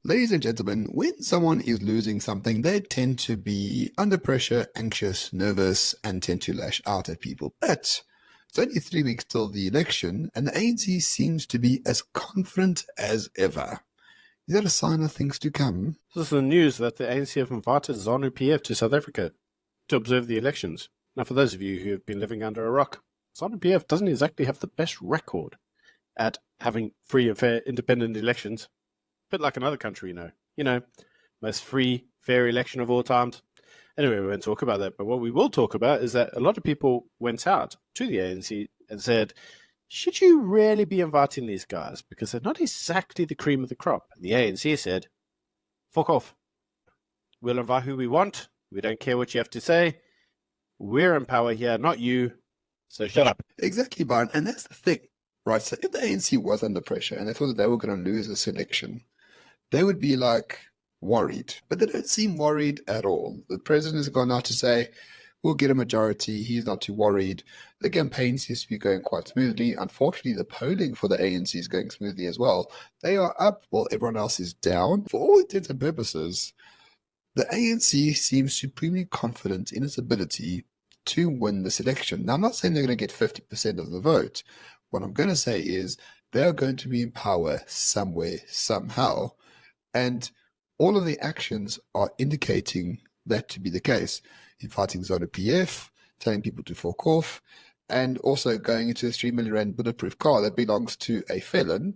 Ladies and gentlemen, when someone is losing something, they tend to be under pressure, anxious, nervous, and tend to lash out at people. But it's only 3 weeks till the election, and the ANC seems to be as confident as ever. Is that a sign of things to come? This is the news that the ANC have invited ZANU PF to South Africa to observe the elections. Now, for those of you who have been living under a rock, ZANU PF doesn't exactly have the best record at having free and fair independent elections. A bit like another country, most free, fair election of all times. Anyway, we won't talk about that, but what we will talk about is that a lot of people went out to the ANC and said, should you really be inviting these guys? Because they're not exactly the cream of the crop. And the ANC said, fuck off. We'll invite who we want. We don't care what you have to say. We're in power here, not you. So shut up. Exactly, Byron. And that's the thing, right? So if the ANC was under pressure and they thought that they were going to lose this election, they would be worried. But they don't seem worried at all. The president has gone out to say, we'll get a majority. He's not too worried. The campaign seems to be going quite smoothly. Unfortunately, the polling for the ANC is going smoothly as well. They are up while everyone else is down. For all intents and purposes, the ANC seems supremely confident in its ability to win this election. Now, I'm not saying they're going to get 50% of the vote. What I'm going to say is they're going to be in power somewhere, somehow. And all of the actions are indicating that to be the case. Inviting ZANU PF, telling people to fuck off, and also going into a 3 million rand bulletproof car that belongs to a felon.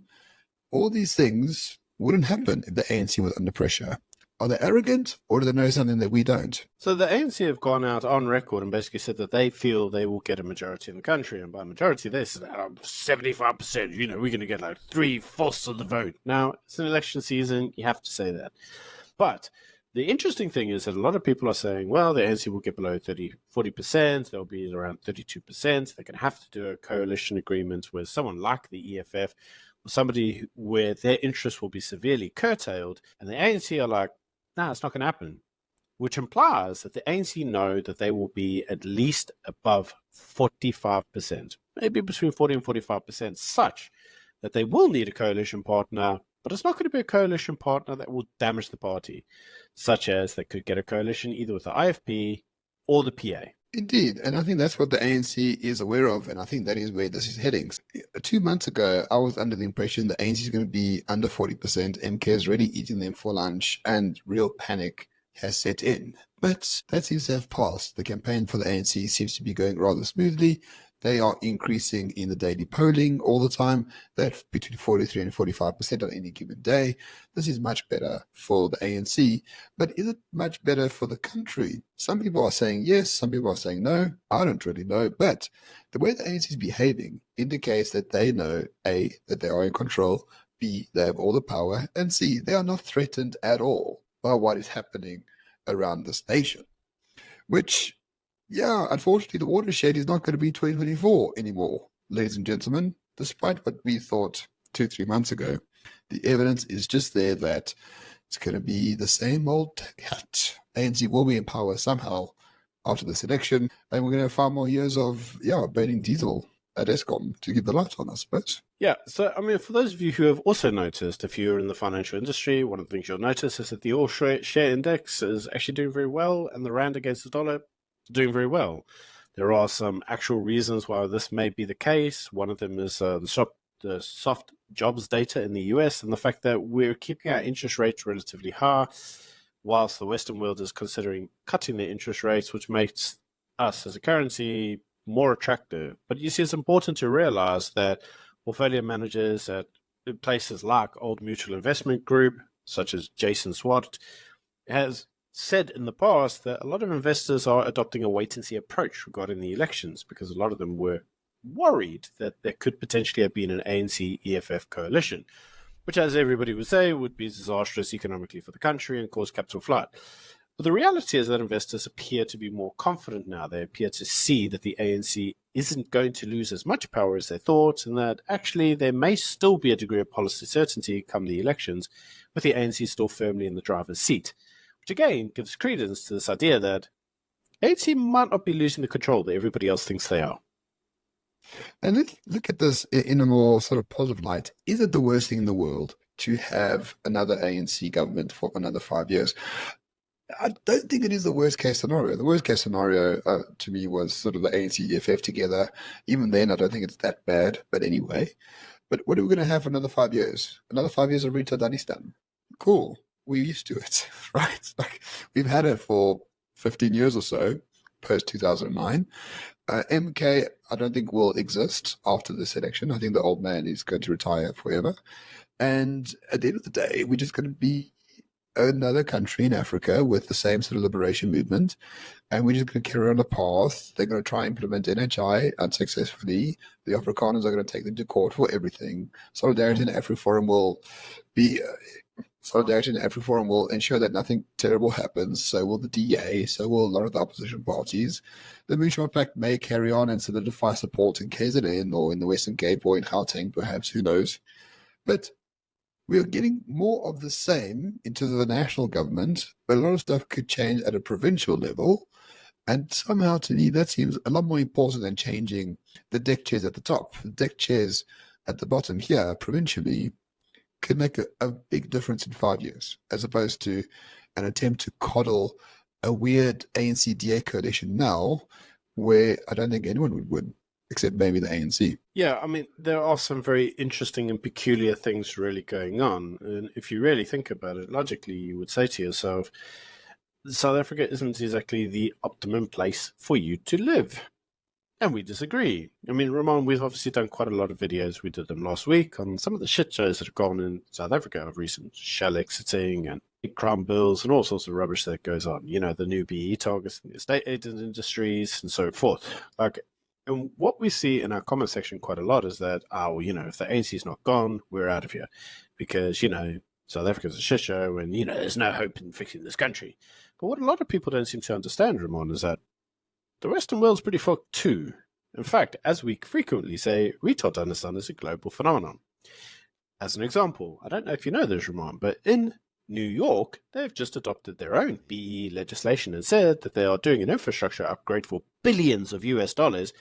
All these things wouldn't happen if the ANC was under pressure. Are they arrogant, or do they know something that we don't? So the ANC have gone out on record and basically said that they feel they will get a majority in the country. And by majority, they said 75%, we're going to get 3/4 of the vote. Now, it's an election season. You have to say that. But the interesting thing is that a lot of people are saying, well, the ANC will get below 40%. They'll be around 32%. They're going to have to do a coalition agreement with someone like the EFF, or somebody where their interests will be severely curtailed. And the ANC are like, no, it's not going to happen, which implies that the ANC know that they will be at least above 45%, maybe between 40 and 45%, such that they will need a coalition partner, but it's not going to be a coalition partner that will damage the party, such as they could get a coalition either with the IFP or the PA. Indeed, and I think that's what the ANC is aware of, and I think that is where this is heading. 2 months ago, I was under the impression the ANC is going to be under 40%, MK is already eating them for lunch, and real panic has set in. But that seems to have passed. The campaign for the ANC seems to be going rather smoothly. They are increasing in the daily polling all the time. They're between 43 and 45% on any given day. This is much better for the ANC, but is it much better for the country? Some people are saying yes, some people are saying no. I don't really know, but the way the ANC is behaving indicates that they know, A, that they are in control, B, they have all the power, and C, they are not threatened at all by what is happening around this nation, which... yeah, unfortunately, the watershed is not going to be 2024 anymore, ladies and gentlemen. Despite what we thought 2-3 months ago, the evidence is just there that it's going to be the same old cat. ANC will be in power somehow after this election, and we're going to have 5 more years of, burning diesel at Eskom to keep the lights on, I suppose. Yeah, so, for those of you who have also noticed, if you're in the financial industry, one of the things you'll notice is that the all-share index is actually doing very well, and the rand against the dollar doing very well. There are some actual reasons why this may be the case. One of them is the soft jobs data in the US and the fact that we're keeping our interest rates relatively high, whilst the Western world is considering cutting their interest rates, which makes us as a currency more attractive. But you see, it's important to realize that portfolio managers at places like Old Mutual Investment Group, such as Jason Swart, has said in the past that a lot of investors are adopting a wait-and-see approach regarding the elections because a lot of them were worried that there could potentially have been an ANC-EFF coalition, which, as everybody would say, would be disastrous economically for the country and cause capital flight. But the reality is that investors appear to be more confident now. They appear to see that the ANC isn't going to lose as much power as they thought, and that actually there may still be a degree of policy certainty come the elections, with the ANC still firmly in the driver's seat. Which again gives credence to this idea that ANC might not be losing the control that everybody else thinks they are. And let's look at this in a more sort of positive light. Is it the worst thing in the world to have another ANC government for another 5 years. I don't think it is the worst case scenario. The worst case scenario to me was sort of the ANC FF together. Even then, I don't think it's that bad. But anyway, but what are we going to have for another 5 years? Another 5 years of retardistan. Cool. We're used to it, right? Like we've had it for 15 years or so, post 2009. MK, I don't think will exist after this election. I think the old man is going to retire forever. And at the end of the day, we're just going to be another country in Africa with the same sort of liberation movement, and we're just going to carry on the path. They're going to try and implement NHI unsuccessfully. The Afrikaners are going to take them to court for everything. Solidarity in AfriForum will be Solidarity in AfriForum will ensure that nothing terrible happens. So will the DA. So will a lot of the opposition parties. The Moonshot Pact may carry on and solidify support in KZN or in the Western Cape or in Gauteng, perhaps. Who knows? But we are getting more of the same in terms of the national government, but a lot of stuff could change at a provincial level. And somehow, to me, that seems a lot more important than changing the deck chairs at the top. The deck chairs at the bottom here, provincially, could make a big difference in 5 years, as opposed to an attempt to coddle a weird ANC-DA coalition now, where I don't think anyone would win, except maybe the ANC. Yeah, I mean, there are some very interesting and peculiar things really going on. And if you really think about it, logically, you would say to yourself, South Africa isn't exactly the optimum place for you to live. And we disagree. I mean, Ramon, we've obviously done quite a lot of videos. We did them last week on some of the shit shows that have gone in South Africa of recent, shell exiting and crime bills and all sorts of rubbish that goes on. You know, the new BE targets in the estate agent industries and so forth. Like, and what we see in our comment section quite a lot is that, if the ANC is not gone, we're out of here. Because, South Africa's a shit show and, there's no hope in fixing this country. But what a lot of people don't seem to understand, Ramon, is that the Western world's pretty fucked too. In fact, as we frequently say, retardistan is a global phenomenon. As an example, I don't know if you know this, Ramon, but in New York, they've just adopted their own BE legislation and said that they are doing an infrastructure upgrade for billions of US dollars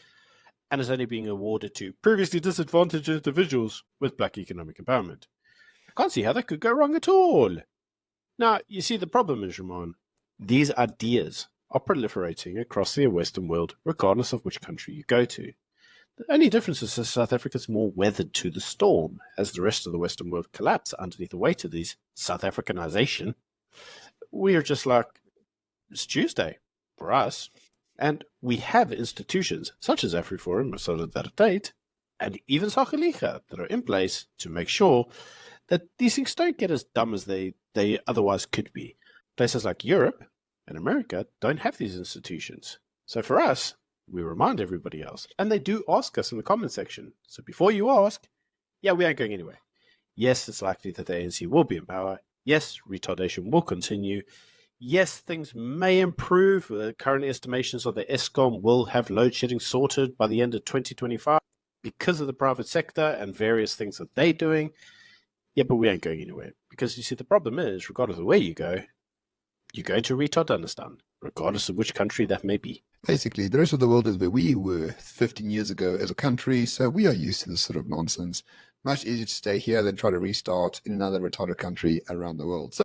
and is only being awarded to previously disadvantaged individuals with black economic empowerment. I can't see how that could go wrong at all. Now, you see, the problem is, Ramon, these ideas are proliferating across the Western world, regardless of which country you go to. The only difference is that South Africa is more weathered to the storm, as the rest of the Western world collapse underneath the weight of these South Africanization. We are just like, it's Tuesday for us, and we have institutions such as AfriForum, Solidarity, and even Sakeliga that are in place to make sure that these things don't get as dumb as they otherwise could be. Places like Europe and America don't have these institutions. So for us, we remind everybody else. And they do ask us in the comment section. So before you ask, yeah, we ain't going anywhere. Yes, it's likely that the ANC will be in power. Yes, retardation will continue. Yes, things may improve. The current estimations of the ESCOM will have load shedding sorted by the end of 2025 because of the private sector and various things that they're doing. Yeah, but we ain't going anywhere. Because you see, the problem is, regardless of where you go, you're going to retardistan, regardless of which country that may be. Basically, the rest of the world is where we were 15 years ago as a country, so we are used to this sort of nonsense. Much easier to stay here than try to restart in another retarded country around the world. So